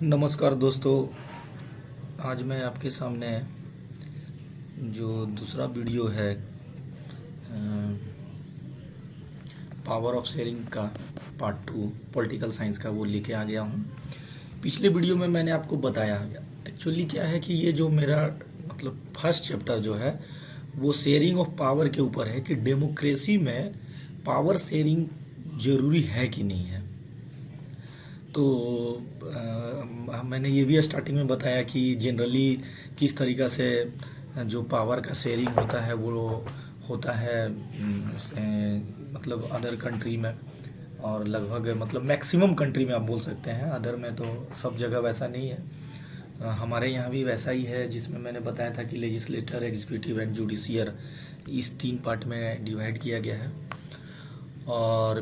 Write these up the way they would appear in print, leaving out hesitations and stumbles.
नमस्कार दोस्तों। आज मैं आपके सामने जो दूसरा वीडियो है पावर ऑफ शेयरिंग का पार्ट 2 पॉलिटिकल साइंस का वो लेके आ गया हूँ। पिछले वीडियो में मैंने आपको बताया एक्चुअली क्या है कि ये जो मेरा मतलब फर्स्ट चैप्टर जो है वो शेयरिंग ऑफ पावर के ऊपर है कि डेमोक्रेसी में पावर शेयरिंग जरूरी है कि नहीं है। तो मैंने ये भी स्टार्टिंग में बताया कि जनरली किस तरीक़ा से जो पावर का शेयरिंग होता है वो होता है मतलब अदर कंट्री में, और लगभग मतलब मैक्सिमम कंट्री में आप बोल सकते हैं। अदर में तो सब जगह वैसा नहीं है, हमारे यहाँ भी वैसा ही है, जिसमें मैंने बताया था कि लेजिस्लेटर, एग्जीक्यूटिव एंड जुडिशियर इस 3 पार्ट में डिवाइड किया गया है। और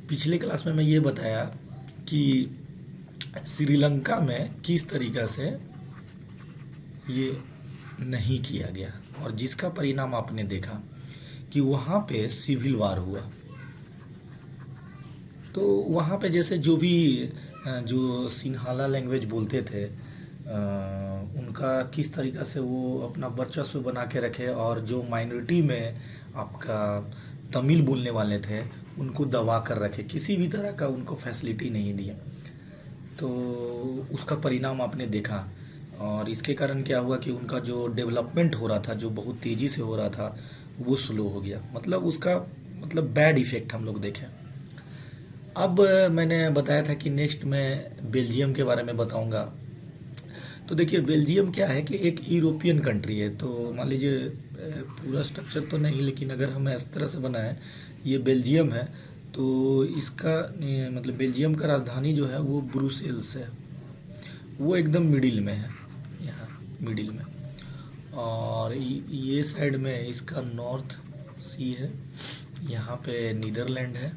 पिछले क्लास में मैं ये बताया कि श्रीलंका में किस तरीक़ा से ये नहीं किया गया, और जिसका परिणाम आपने देखा कि वहाँ पे सिविल वार हुआ। तो वहाँ पे जैसे जो भी जो सिन्हाला लैंग्वेज बोलते थे उनका किस तरीक़ा से वो अपना वर्चस्व बना के रखे, और जो माइनॉरिटी में आपका तमिल बोलने वाले थे उनको दबा कर रखे, किसी भी तरह का उनको फैसिलिटी नहीं दिया। तो उसका परिणाम आपने देखा, और इसके कारण क्या हुआ कि उनका जो डेवलपमेंट हो रहा था, जो बहुत तेज़ी से हो रहा था, वो स्लो हो गया। मतलब उसका मतलब बैड इफ़ेक्ट हम लोग देखें। अब मैंने बताया था कि नेक्स्ट मैं बेल्जियम के बारे में बताऊंगा। तो देखिए बेल्जियम क्या है कि एक यूरोपियन कंट्री है। तो मान लीजिए पूरा स्ट्रक्चर तो नहीं, लेकिन अगर हम इस तरह से बनाएं, ये बेल्जियम है, तो इसका मतलब बेल्जियम का राजधानी जो है वो ब्रुसेल्स है। वो एकदम मिडिल में है, यहाँ मिडिल में। और ये साइड में इसका नॉर्थ सी है, यहाँ पे नीदरलैंड है।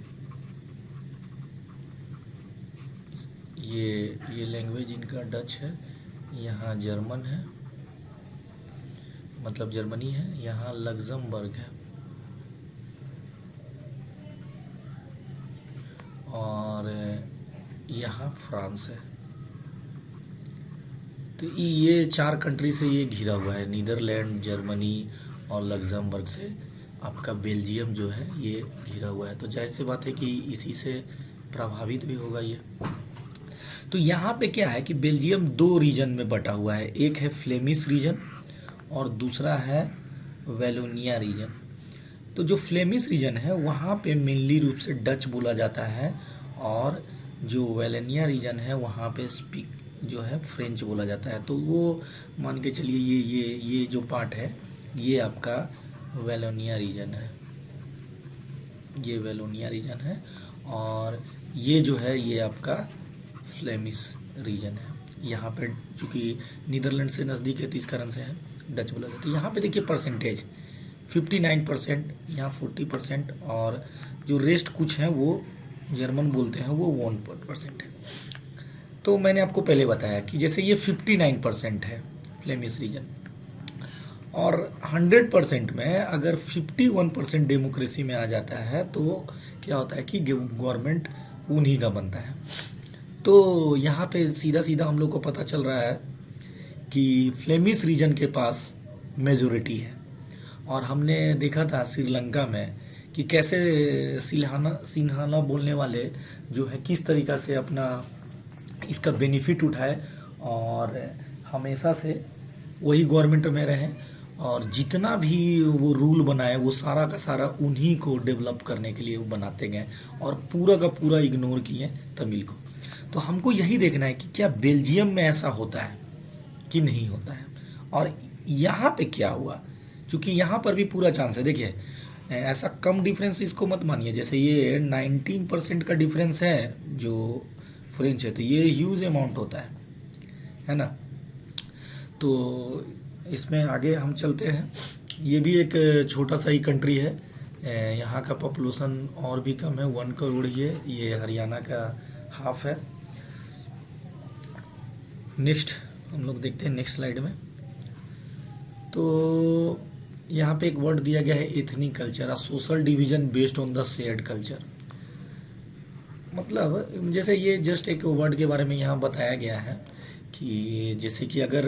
ये लैंग्वेज इनका डच है। यहाँ जर्मन है, मतलब जर्मनी है। यहाँ लग्जमबर्ग है, और यहाँ फ्रांस है। तो ये 4 कंट्री से ये घिरा हुआ है, नीदरलैंड, जर्मनी और लग्जमबर्ग से आपका बेल्जियम जो है ये घिरा हुआ है। तो जाहिर सी बात है कि इसी से प्रभावित भी होगा ये। तो यहाँ पे क्या है कि बेल्जियम 2 रीजन में बटा हुआ है, एक है फ्लेमिश रीजन और दूसरा है वैलोनिया रीजन। तो जो फ्लेमिश रीजन है वहाँ पे मेनली रूप से डच बोला जाता है, और जो वैलोनिया रीजन है वहाँ पे स्पीक जो है फ्रेंच बोला जाता है। तो वो मान के चलिए ये जो पार्ट है ये आपका वैलोनिया रीजन है, ये वैलोनिया रीजन है, और ये जो है ये आपका फ्लेमिश रीजन है। यहाँ पे चूँकि नीदरलैंड से नज़दीक है तो इस कारण से है डच बोला जाता है। यहाँ पे देखिए परसेंटेज 59%, यहाँ 40%, और जो रेस्ट कुछ हैं वो जर्मन बोलते हैं वो 1% है। तो मैंने आपको पहले बताया कि जैसे ये 59% है फ्लेमिश रीजन, और 100% में अगर 51% डेमोक्रेसी में आ जाता है तो क्या होता है कि गवर्नमेंट उन्हीं का बनता है। तो यहाँ पे सीधा सीधा हम लोग को पता चल रहा है कि फ्लेमिश रीजन के पास मेजोरिटी है। और हमने देखा था श्रीलंका में कि कैसे सिन्हाला बोलने वाले जो है किस तरीक़ा से अपना इसका बेनिफिट उठाए, और हमेशा से वही गवर्नमेंट में रहे, और जितना भी वो रूल बनाए वो सारा का सारा उन्हीं को डेवलप करने के लिए वो बनाते गए, और पूरा का पूरा इग्नोर किए तमिल को। तो हमको यही देखना है कि क्या बेल्जियम में ऐसा होता है कि नहीं होता है, और यहाँ पे क्या हुआ, क्योंकि यहाँ पर भी पूरा चांस है। देखिए ऐसा कम डिफरेंस इसको मत मानिए, जैसे ये 19% का डिफरेंस है जो फ्रेंच है, तो ये ह्यूज अमाउंट होता है ना। तो इसमें आगे हम चलते हैं। ये भी एक छोटा सा ही कंट्री है, यहाँ का पॉपुलेशन और भी कम है, 1 करोड़ ही है। ये हरियाणा का हाफ है। नेक्स्ट हम लोग देखते हैं नेक्स्ट स्लाइड में। तो यहाँ पे एक वर्ड दिया गया है ethnic culture, a social division based on the shared culture. मतलब जैसे ये जस्ट एक वर्ड के बारे में यहाँ बताया गया है कि जैसे कि अगर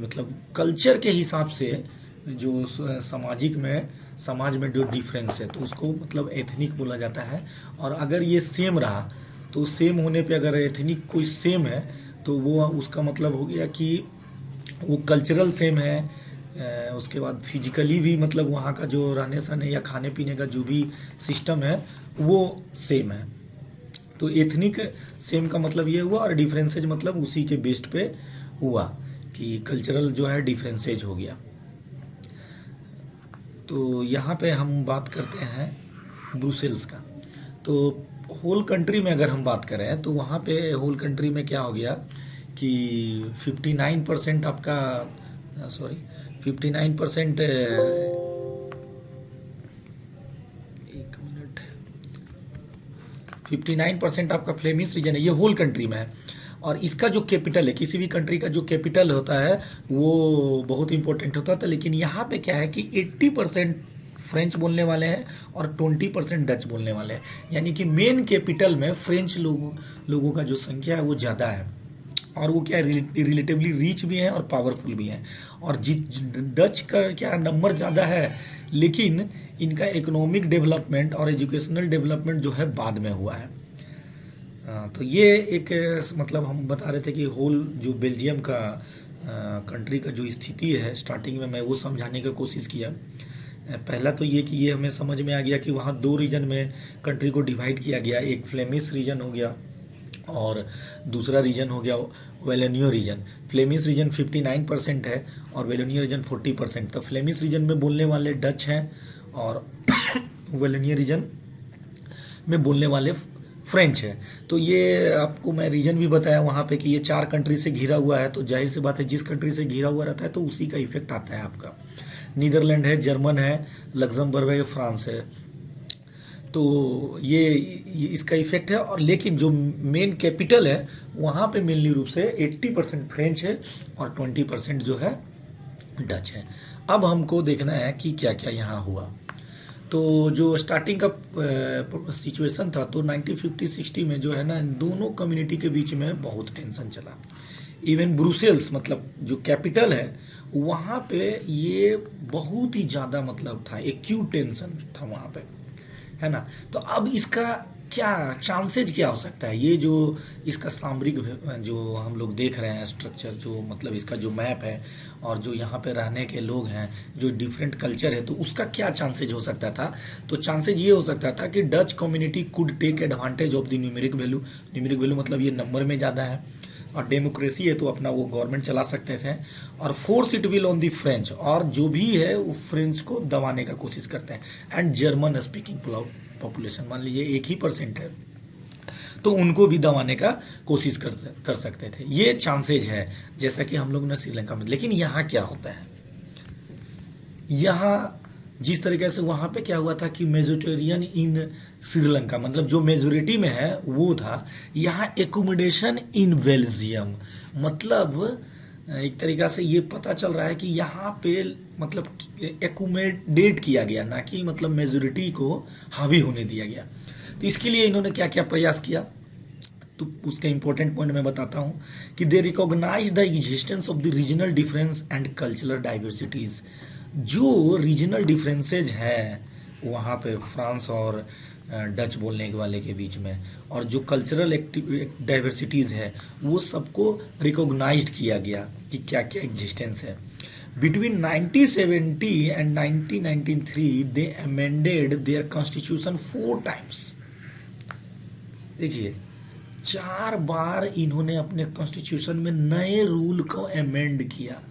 मतलब कल्चर के हिसाब से जो समाज में जो डिफरेंस है तो उसको मतलब एथनिक बोला जाता है। और अगर ये सेम रहा तो सेम होने पे अगर एथनिक कोई सेम है तो वो उसका मतलब हो गया कि वो कल्चरल सेम है। उसके बाद फिजिकली भी मतलब वहाँ का जो रहने सहने या खाने पीने का जो भी सिस्टम है वो सेम है। तो एथनिक सेम का मतलब ये हुआ और डिफरेंसेज मतलब उसी के बेस्ड पे हुआ कि कल्चरल जो है डिफरेंसेज हो गया। तो यहाँ पे हम बात करते हैं ब्रुसेल्स का। तो होल कंट्री में अगर हम बात करें तो वहाँ पे होल कंट्री में क्या हो गया कि 59% आपका 59% एक मिनट 59% आपका फ्लेमिश रीजन है, ये होल कंट्री में है। और इसका जो कैपिटल है, किसी भी कंट्री का जो कैपिटल होता है वो बहुत इंपॉर्टेंट होता था। लेकिन यहाँ पे क्या है कि 80% फ्रेंच बोलने वाले हैं और 20% डच बोलने वाले हैं। यानी कि मेन कैपिटल में फ्रेंच लोगों का जो संख्या है वो ज़्यादा है और वो क्या रिलेटिवली रिच भी हैं और पावरफुल भी हैं। और डच का क्या नंबर ज़्यादा है लेकिन इनका इकोनॉमिक डेवलपमेंट और एजुकेशनल डेवलपमेंट जो है बाद में हुआ है। तो ये एक मतलब हम बता रहे थे कि होल जो बेल्जियम का कंट्री का जो स्थिति है स्टार्टिंग में मैं वो समझाने की कोशिश किया। पहला तो ये कि ये हमें समझ में आ गया कि वहाँ 2 रीजन में कंट्री को डिवाइड किया गया। एक फ्लेमिश रीजन हो गया और दूसरा रीजन हो गया वेलोनियो रीजन। फ्लेमिश रीजन 59% है और वेलोनियो रीजन 40%। तो फ्लेमिश रीजन में बोलने वाले डच हैं और वेलोनियो रीजन में बोलने वाले फ्रेंच है। तो ये आपको मैं रीजन भी बताया वहाँ पे कि ये 4 कंट्री से घिरा हुआ है। तो जाहिर सी बात है जिस कंट्री से घिरा हुआ रहता है तो उसी का इफेक्ट आता है आपका। नीदरलैंड है, जर्मन है, लग्जमबर्ग है, फ्रांस है। तो ये इसका इफेक्ट है। और लेकिन जो मेन कैपिटल है वहाँ पे मेनली रूप से 80% फ्रेंच है और 20% जो है डच है। अब हमको देखना है कि क्या क्या यहाँ हुआ। तो जो स्टार्टिंग का सिचुएशन था तो 1950-60 में जो है ना दोनों कम्युनिटी के बीच में बहुत टेंशन चला। इवन ब्रुसेल्स मतलब जो कैपिटल है वहाँ पे ये बहुत ही ज़्यादा मतलब था, एक्यूट टेंशन था वहाँ पे, है ना। तो अब इसका क्या चांसेज क्या हो सकता है, ये जो इसका सामरिक जो हम लोग देख रहे हैं स्ट्रक्चर, जो मतलब इसका जो मैप है और जो यहाँ पे रहने के लोग हैं, जो डिफरेंट कल्चर है, तो उसका क्या चांसेज हो सकता था। तो चांसेज ये हो सकता था कि Dutch community could take advantage of the numeric value. Numeric value मतलब ये नंबर में ज़्यादा है और डेमोक्रेसी है तो अपना वो गवर्नमेंट चला सकते थे। और force it will on the French, और जो भी है वो फ्रेंच को दबाने का कोशिश करते हैं। एंड जर्मन स्पीकिंग पॉपुलेशन मान लीजिए 1% है तो उनको भी दबाने का कोशिश कर सकते थे। ये चांसेज है जैसा कि हम लोग ने श्रीलंका में। लेकिन यहाँ क्या होता है, यहाँ जिस तरीके से वहाँ पे क्या हुआ था कि मेजोरिटेरियन इन श्रीलंका मतलब जो मेजोरिटी में है वो था। यहाँ एकोमोडेशन इन बेल्जियम मतलब एक तरीका से ये पता चल रहा है कि यहाँ पे मतलब एकोमोडेट किया गया, ना कि मतलब मेजोरिटी को हावी होने दिया गया। तो इसके लिए इन्होंने क्या क्या प्रयास किया तो उसके इंपॉर्टेंट पॉइंट मैं बताता हूँ कि they recognise the existence of the regional difference and cultural diversities. जो रीजनल डिफरेंसेज है वहाँ पे फ्रांस और डच बोलने वाले के बीच में, और जो कल्चरल डाइवर्सिटीज़ है वो सबको रिकॉग्नाइज्ड किया गया कि क्या क्या एग्जिस्टेंस है। Between 1970 and 1993 they amended their constitution 4 times. देखिए 4 बार इन्होंने अपने कॉन्स्टिट्यूशन में नए रूल को अमेंड किया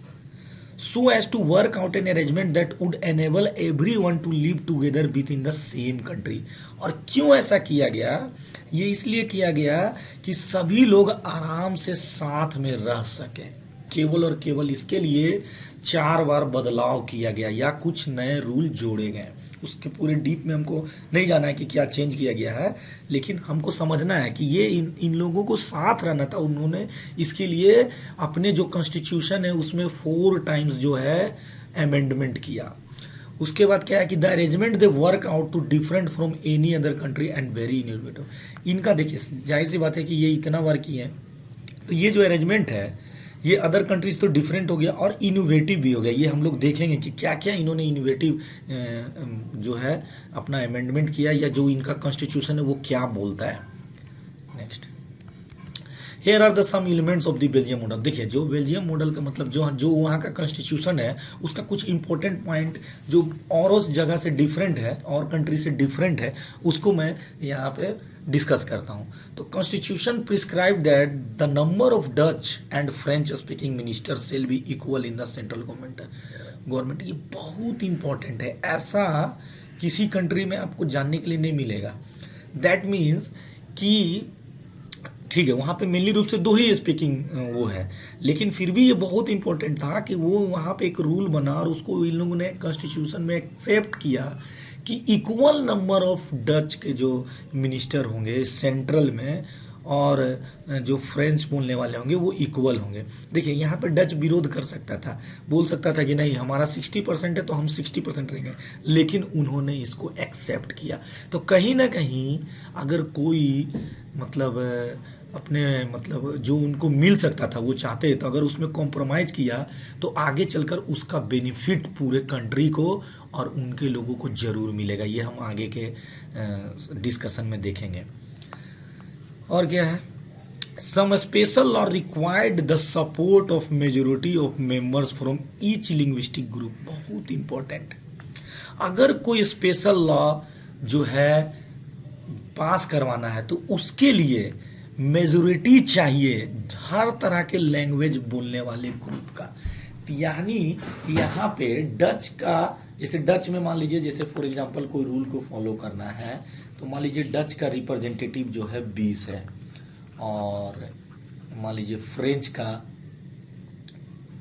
so as to work out an arrangement that would enable everyone to live together within the same country। और क्यों ऐसा किया गया, ये इसलिए किया गया कि सभी लोग आराम से साथ में रह सकें। केवल और केवल इसके लिए 4 बार बदलाव किया गया या कुछ नए रूल जोड़े गए। उसके पूरे डीप में हमको नहीं जाना है कि क्या चेंज किया गया है, लेकिन हमको समझना है कि ये इन लोगों को साथ रहना था। उन्होंने इसके लिए अपने जो कॉन्स्टिट्यूशन है उसमें 4 टाइम्स जो है अमेंडमेंट किया। उसके बाद क्या है कि the arrangement they work out to different from any other country and very innovative. इनका देखिए जाहिर सी बात है कि ये इतना वर्क किए हैं तो ये जो अरेंजमेंट है ये अदर कंट्रीज तो डिफरेंट हो गया और इनोवेटिव भी हो गया। ये हम लोग देखेंगे कि क्या क्या इन्होंने इनोवेटिव जो है अपना अमेंडमेंट किया, या जो इनका कॉन्स्टिट्यूशन है वो क्या बोलता है। Next, here are the some elements of the Belgium model. देखिए, जो बेल्जियम मॉडल का मतलब जो वहाँ का कॉन्स्टिट्यूशन है उसका कुछ इंपॉर्टेंट पॉइंट जो और उस जगह से डिफरेंट है और कंट्री से डिफरेंट है, उसको मैं यहाँ पे डिस्कस करता हूँ। तो constitution prescribe that the number of Dutch and French speaking minister shall be equal in the central government. ये बहुत इंपॉर्टेंट है, ऐसा किसी कंट्री में आपको जानने के लिए नहीं मिलेगा। दैट मीन्स कि ठीक है, वहाँ पे मेनली रूप से 2 ही स्पीकिंग वो है, लेकिन फिर भी ये बहुत इंपॉर्टेंट था कि वो वहाँ पे एक रूल बना और उसको इन लोगों ने कॉन्स्टिट्यूशन में एक्सेप्ट किया कि इक्वल नंबर ऑफ डच के जो मिनिस्टर होंगे सेंट्रल में और जो फ्रेंच बोलने वाले होंगे वो इक्वल होंगे। देखिए, यहाँ पे डच विरोध कर सकता था, बोल सकता था कि नहीं हमारा 60% है तो हम 60% रहेंगे, लेकिन उन्होंने इसको एक्सेप्ट किया। तो कहीं ना कहीं अगर कोई मतलब अपने मतलब जो उनको मिल सकता था वो चाहते, तो अगर उसमें कॉम्प्रोमाइज़ किया तो आगे चलकर उसका बेनिफिट पूरे कंट्री को और उनके लोगों को जरूर मिलेगा। ये हम आगे के डिस्कशन में देखेंगे। और क्या है, some special law required the support of majority of members from each linguistic group. बहुत इंपॉर्टेंट, अगर कोई स्पेशल लॉ जो है पास करवाना है तो उसके लिए मेजोरिटी चाहिए हर तरह के लैंग्वेज बोलने वाले ग्रुप का। यानी यहाँ पे डच का, जैसे डच में मान लीजिए जैसे फॉर एग्जांपल कोई रूल को फॉलो करना है तो मान लीजिए डच का रिप्रेजेंटेटिव जो है 20 है, और मान लीजिए फ्रेंच का,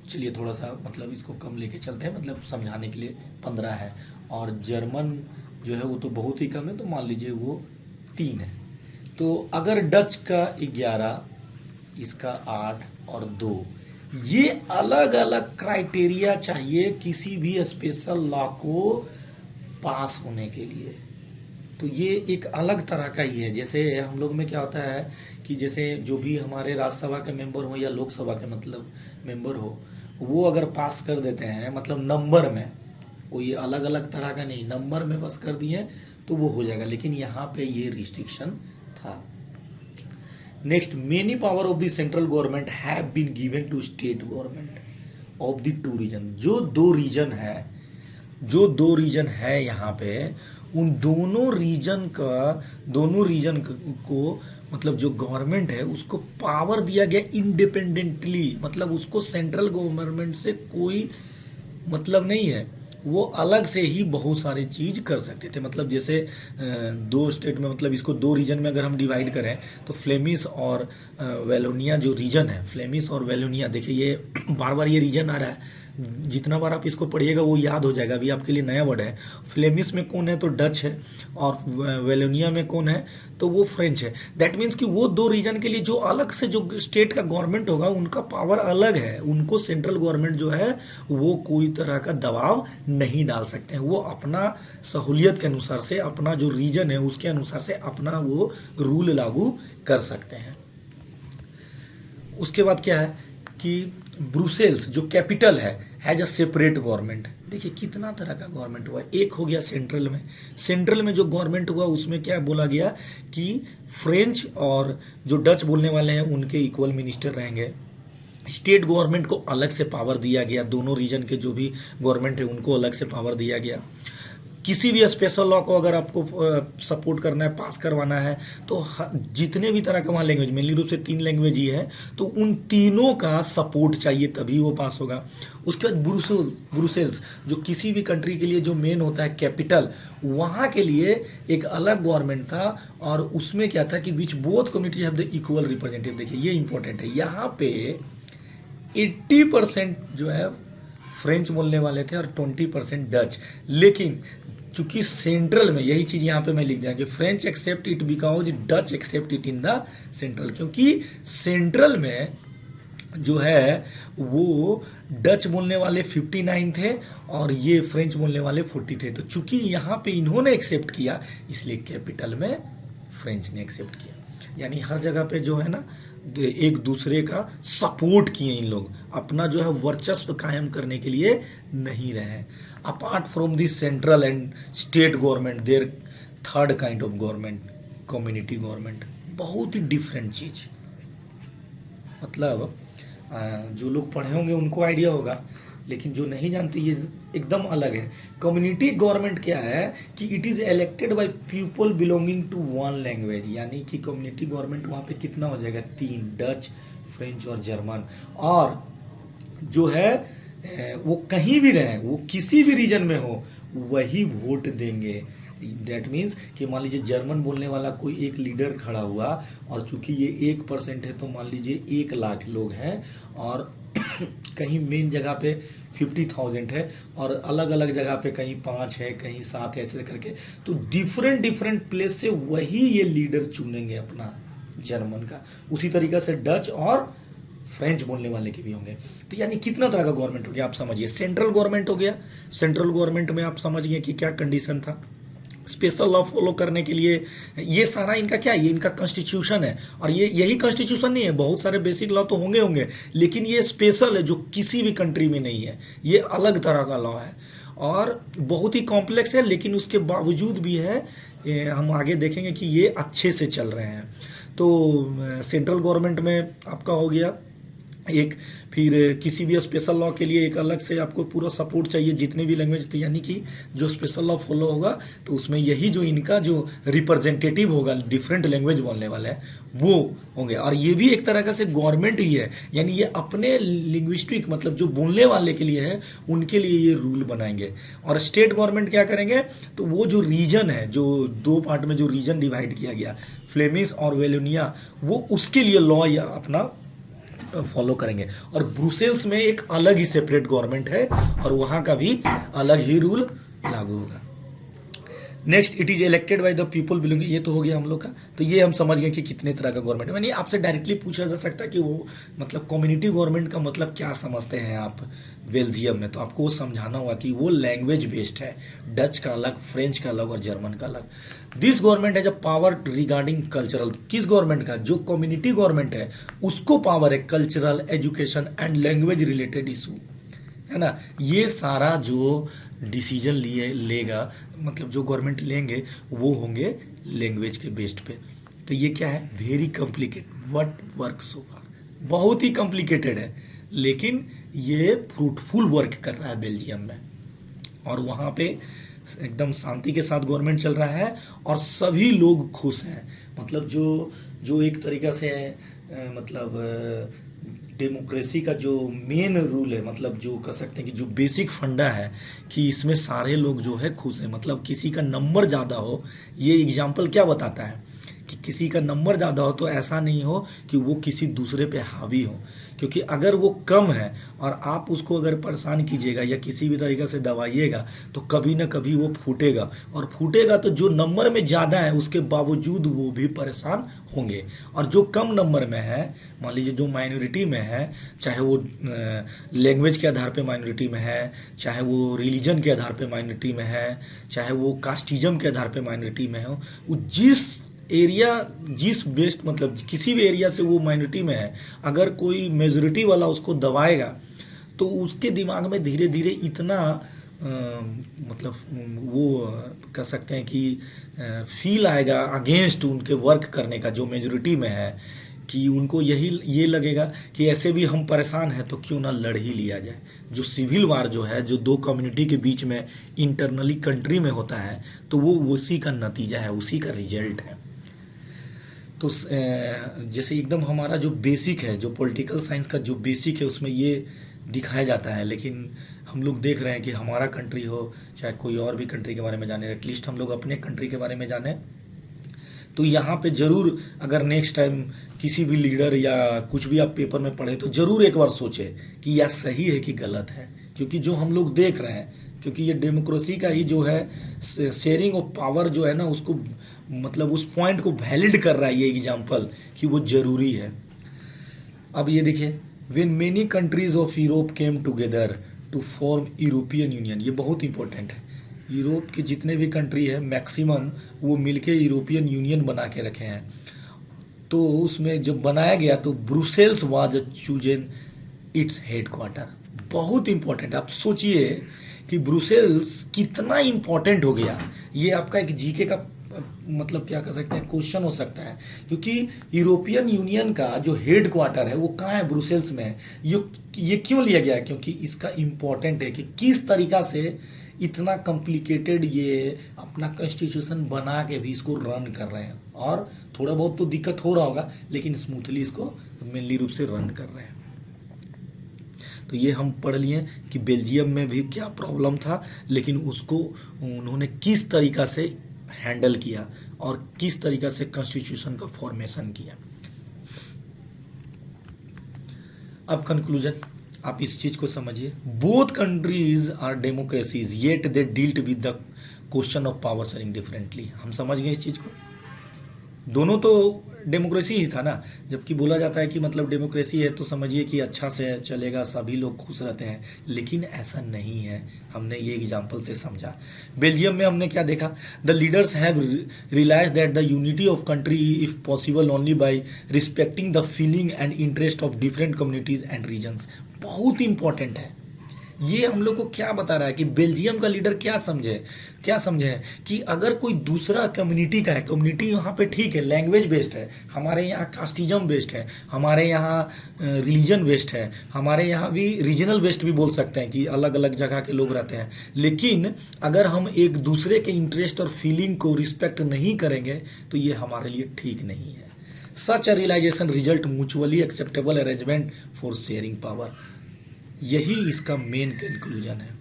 चलिए थोड़ा सा मतलब इसको कम लेके चलते हैं मतलब समझाने के लिए, 15 है, और जर्मन जो है वो तो बहुत ही कम है, तो मान लीजिए वो 3 है। तो अगर डच का 11, इसका 8 और 2, ये अलग अलग क्राइटेरिया चाहिए किसी भी स्पेशल लॉ को पास होने के लिए। तो ये एक अलग तरह का ही है। जैसे हम लोग में क्या होता है कि जैसे जो भी हमारे राज्यसभा के मेंबर हो या लोकसभा के मतलब मेंबर हो, वो अगर पास कर देते हैं मतलब नंबर में, कोई अलग अलग तरह का नहीं, नंबर में बस कर दिए तो वो हो जाएगा, लेकिन यहाँ पे ये रिस्ट्रिक्शन था। Next, many power of the central government have been given to state government of the 2 region. जो दो रीजन है यहाँ पे, उन दोनों रीजन को मतलब जो गवर्नमेंट है उसको पावर दिया गया इंडिपेंडेंटली, मतलब उसको सेंट्रल गवर्नमेंट से कोई मतलब नहीं है, वो अलग से ही बहुत सारे चीज कर सकते थे। मतलब जैसे 2 स्टेट में, मतलब इसको 2 रीजन में अगर हम डिवाइड करें तो फ्लेमिश और वेलोनिया जो रीजन है, फ्लेमिश और वेलोनिया, देखिए ये बार बार ये रीजन आ रहा है, जितना बार आप इसको पढ़िएगा वो याद हो जाएगा। अभी आपके लिए नया वर्ड है। फ्लेमिश में कौन है तो डच है, और वेलोनिया में कौन है तो वो फ्रेंच है। दैट मीन्स कि वो 2 रीजन के लिए जो अलग से जो स्टेट का गवर्नमेंट होगा उनका पावर अलग है, उनको सेंट्रल गवर्नमेंट जो है वो कोई तरह का दबाव नहीं डाल सकते हैं। वो अपना सहूलियत के अनुसार से, अपना जो रीजन है उसके अनुसार से अपना वो रूल लागू कर सकते हैं। उसके बाद क्या है कि ब्रुसेल्स जो कैपिटल है हैज अ सेपरेट गवर्नमेंट। देखिए कितना तरह का गवर्नमेंट हुआ। एक हो गया सेंट्रल में जो गवर्नमेंट हुआ उसमें क्या बोला गया कि फ्रेंच और जो डच बोलने वाले हैं उनके इक्वल मिनिस्टर रहेंगे। स्टेट गवर्नमेंट को अलग से पावर दिया गया, दोनों रीजन के जो भी गवर्नमेंट है उनको अलग से पावर दिया गया। किसी भी स्पेशल लॉ को अगर आपको सपोर्ट करना है, पास करवाना है, तो जितने भी तरह का वहाँ लैंग्वेज, मेनली रूप से 3 लैंग्वेज ही है, तो उन तीनों का सपोर्ट चाहिए तभी वो पास होगा। उसके बाद ब्रुसेल्स जो किसी भी कंट्री के लिए जो मेन होता है कैपिटल, वहाँ के लिए एक अलग गवर्नमेंट था, और उसमें क्या था कि which both communities have the equal representative. देखिए ये इंपॉर्टेंट है, यहाँ पे 80% जो है फ्रेंच बोलने वाले थे और 20% डच। लेकिन चूंकि सेंट्रल में, यही चीज यहाँ पे मैं लिख दिया कि French accept it because Dutch accept it in the central, क्योंकि सेंट्रल में जो है वो डच बोलने वाले 59 थे और ये फ्रेंच बोलने वाले 40 थे। तो चूंकि यहाँ पे इन्होंने एक्सेप्ट किया, इसलिए कैपिटल में फ्रेंच ने एक्सेप्ट किया। यानी हर जगह पे जो है ना एक दूसरे का सपोर्ट किए इन लोग, अपना जो है वर्चस्व कायम करने के लिए नहीं रहे। Apart from the central and state government, there third kind of government, community government, बहुत ही डिफरेंट चीज। मतलब जो लोग पढ़े होंगे उनको आइडिया होगा, लेकिन जो नहीं जानते ये एकदम अलग है। कम्युनिटी गवर्नमेंट क्या है कि it is elected by people belonging to one language, यानी कि कम्युनिटी गवर्नमेंट वहाँ पे कितना हो जाएगा, 3, डच, फ्रेंच और जर्मन। और जो है वो कहीं भी रहे, वो किसी भी रीजन में हो, वही वोट देंगे। दैट मीन्स कि मान लीजिए जर्मन बोलने वाला कोई एक लीडर खड़ा हुआ, और चूंकि ये 1% है तो मान लीजिए 1,00,000 लोग हैं, और कहीं मेन जगह पे 50,000 है, और अलग अलग जगह पे कहीं 5 है, कहीं 7 है, ऐसे करके, तो डिफरेंट डिफरेंट प्लेस से वही ये लीडर चुनेंगे अपना जर्मन का। उसी तरीके से डच और फ्रेंच बोलने वाले के भी होंगे। तो यानी कितना तरह का गवर्नमेंट हो गया आप समझिए। सेंट्रल गवर्नमेंट हो गया, सेंट्रल गवर्नमेंट में आप समझ गए कि क्या कंडीशन था, स्पेशल लॉ फॉलो करने के लिए। ये सारा इनका क्या है, ये इनका कॉन्स्टिट्यूशन है, और ये यही कॉन्स्टिट्यूशन नहीं है, बहुत सारे बेसिक लॉ तो होंगे, लेकिन ये स्पेशल है जो किसी भी कंट्री में नहीं है, ये अलग तरह का लॉ है और बहुत ही कॉम्प्लेक्स है, लेकिन उसके बावजूद भी है, हम आगे देखेंगे कि ये अच्छे से चल रहे हैं। तो सेंट्रल गवर्नमेंट में आपका हो गया एक, फिर किसी भी स्पेशल लॉ के लिए एक अलग से आपको पूरा सपोर्ट चाहिए, जितने भी लैंग्वेज थे, यानी कि जो स्पेशल लॉ फॉलो होगा तो उसमें यही जो इनका जो रिप्रेजेंटेटिव होगा डिफरेंट लैंग्वेज बोलने वाले हैं वो होंगे। और ये भी एक तरह का से गवर्नमेंट ही है, यानी ये अपने लिंग्विस्टिक मतलब जो बोलने वाले के लिए है उनके लिए ये रूल बनाएंगे। और स्टेट गवर्नमेंट क्या करेंगे, तो वो जो रीजन है, जो 2 पार्ट में जो रीजन डिवाइड किया गया, फ्लेमिश और वेलोनिया, वो उसके लिए लॉ या अपना फॉलो करेंगे। और ब्रुसेल्स में एक अलग ही सेपरेट गवर्नमेंट है और वहां का भी अलग ही रूल लागू होगा। Next, it is elected by the people belonging, ये तो हो गया हम लोग का। तो ये हम समझ गए कि कितने तरह का गवर्नमेंट है। यानी आपसे डायरेक्टली पूछा जा सकता है कि वो मतलब कम्युनिटी गवर्नमेंट का मतलब क्या समझते हैं आप बेल्जियम में, तो आपको वो समझाना होगा कि वो लैंग्वेज बेस्ड है, डच का अलग, फ्रेंच का अलग और जर्मन का अलग। This government has a power regarding cultural, किस गवर्नमेंट का, जो कम्युनिटी गवर्नमेंट है उसको पावर है cultural, education and language related issue, है ना। ये सारा जो डिसीजन लेगा, मतलब जो गवर्नमेंट लेंगे वो होंगे लैंग्वेज के बेस्ड पे। तो ये क्या है, very complicated, what work so far, बहुत ही कॉम्प्लिकेटेड है, लेकिन ये फ्रूटफुल वर्क कर रहा है बेल्जियम में, और वहाँ पे एकदम शांति के साथ गवर्नमेंट चल रहा है और सभी लोग खुश हैं। मतलब जो एक तरीका से मतलब डेमोक्रेसी का जो मेन रूल है, मतलब जो कह सकते हैं कि जो बेसिक फंडा है कि इसमें सारे लोग जो है खुश हैं, मतलब किसी का नंबर ज़्यादा हो। ये एग्जाम्पल क्या बताता है कि किसी का नंबर ज़्यादा हो तो ऐसा नहीं हो कि वो किसी दूसरे पे हावी हो, क्योंकि अगर वो कम है और आप उसको अगर परेशान कीजिएगा या किसी भी तरीके से दबाइएगा तो कभी ना कभी वो फूटेगा, और फूटेगा तो जो नंबर में ज़्यादा है उसके बावजूद वो भी परेशान होंगे। और जो कम नंबर में है, मान लीजिए जो माइनॉरिटी में है, चाहे वो लैंग्वेज के आधार पे माइनॉरिटी में है, चाहे वो रिलीजन के आधार पे माइनॉरिटी में है, चाहे वो कास्टिज्म के आधार पे माइनॉरिटी में हो, वो जिस बेस्ट मतलब किसी भी एरिया से वो माइनॉरिटी में है, अगर कोई मेजोरिटी वाला उसको दबाएगा तो उसके दिमाग में धीरे धीरे इतना मतलब वो कह सकते हैं कि फील आएगा अगेंस्ट उनके वर्क करने का जो मेजोरिटी में है, कि उनको ये लगेगा कि ऐसे भी हम परेशान हैं तो क्यों ना लड़ ही लिया जाए। जो सिविल वार जो है, जो 2 कम्युनिटी के बीच में इंटरनली कंट्री में होता है, तो वो उसी का नतीजा है, उसी का रिजल्ट है। तो जैसे एकदम हमारा जो बेसिक है, जो पॉलिटिकल साइंस का जो बेसिक है, उसमें ये दिखाया जाता है, लेकिन हम लोग देख रहे हैं कि हमारा कंट्री हो चाहे कोई और भी कंट्री के बारे में जाने, एटलीस्ट हम लोग अपने कंट्री के बारे में जाने, तो यहाँ पे ज़रूर अगर नेक्स्ट टाइम किसी भी लीडर या कुछ भी आप पेपर में पढ़े तो ज़रूर एक बार सोचें कि यह सही है कि गलत है। क्योंकि जो हम लोग देख रहे हैं, क्योंकि ये डेमोक्रेसी का ही जो है शेयरिंग ऑफ पावर जो है ना, उसको मतलब उस पॉइंट को वैलिड कर रहा है ये एग्जाम्पल कि वो ज़रूरी है। अब ये देखिए, when many countries of Europe came together to form European Union, ये बहुत इंपॉर्टेंट है। यूरोप के जितने भी कंट्री है मैक्सिमम वो मिलके यूरोपियन यूनियन बना के रखे हैं। तो उसमें जब बनाया गया तो Brussels was chosen its headquarter. बहुत इंपॉर्टेंट, आप सोचिए कि ब्रुसेल्स कितना इंपॉर्टेंट हो गया। ये आपका एक जीके का मतलब क्या कह सकते हैं क्वेश्चन हो सकता है, क्योंकि यूरोपियन यूनियन का जो हेड क्वार्टर है वो कहाँ है, ब्रुसेल्स में है। ये क्यों लिया गया, क्योंकि इसका इंपॉर्टेंट है कि किस तरीका से इतना कॉम्प्लिकेटेड ये अपना कॉन्स्टिट्यूशन बना के भी इसको रन कर रहे हैं, और थोड़ा बहुत तो दिक्कत हो रहा होगा लेकिन स्मूथली इसको मेनली रूप से रन कर रहे हैं। तो ये हम पढ़ लिए कि बेल्जियम में भी क्या प्रॉब्लम था, लेकिन उसको उन्होंने किस तरीका से हैंडल किया और किस तरीका से कॉन्स्टिट्यूशन का फॉर्मेशन किया। अब कंक्लूजन, आप इस चीज को समझिए, both countries are democracies yet they dealt with the question of power sharing differently. हम समझ गए इस चीज को, दोनों तो डेमोक्रेसी ही था ना। जबकि बोला जाता है कि मतलब डेमोक्रेसी है तो समझिए कि अच्छा से चलेगा, सभी लोग खुश रहते हैं, लेकिन ऐसा नहीं है। हमने ये एग्जांपल से समझा। बेल्जियम में हमने क्या देखा, the leaders have realize that the unity of country if possible only by respecting the feeling and interest of different communities and regions. बहुत इंपॉर्टेंट है ये। हम लोग को क्या बता रहा है कि बेल्जियम का लीडर क्या समझे कि अगर कोई दूसरा कम्युनिटी का है, कम्युनिटी वहाँ पे ठीक है, लैंग्वेज बेस्ड है, हमारे यहाँ कास्टिज्म बेस्ड है, हमारे यहाँ रिलीजन बेस्ड है, हमारे यहाँ भी रीजनल बेस्ड भी बोल सकते हैं कि अलग अलग जगह के लोग रहते हैं, लेकिन अगर हम एक दूसरे के इंटरेस्ट और फीलिंग को रिस्पेक्ट नहीं करेंगे तो ये हमारे लिए ठीक नहीं है। Such a realisation result mutually acceptable arrangement for sharing power. यही इसका मेन कंक्लूजन है।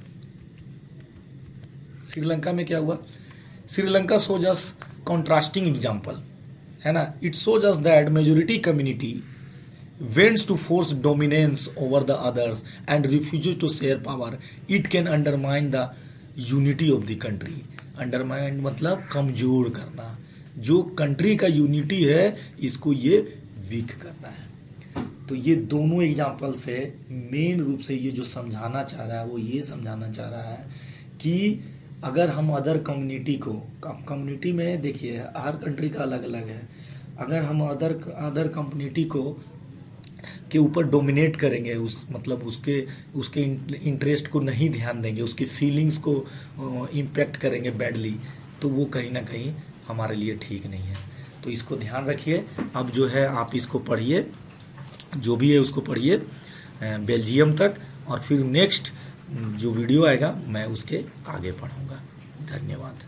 श्रीलंका में क्या हुआ, Sri Lanka shows us contrasting example, है ना। It shows us that majority community wants to force dominance over the others and refuses to share power. It can undermine the unity of the country. Undermine मतलब कमजोर करना, जो country का unity है इसको ये वीक करना है। तो ये दोनों एग्जाम्पल से मेन रूप से ये जो समझाना चाह रहा है वो ये समझाना चाह रहा है कि अगर हम अदर कम्युनिटी को, कम्युनिटी में देखिए हर कंट्री का अलग अलग है, अगर हम अदर कम्युनिटी को के ऊपर डोमिनेट करेंगे, उसके इंटरेस्ट को नहीं ध्यान देंगे, उसकी फीलिंग्स को इम्पेक्ट करेंगे बैडली, तो वो कहीं ना कहीं हमारे लिए ठीक नहीं है। तो इसको ध्यान रखिए। अब जो है आप इसको पढ़िए, जो भी है उसको पढ़िए बेल्जियम तक, और फिर नेक्स्ट जो वीडियो आएगा मैं उसके आगे पढ़ूंगा। धन्यवाद।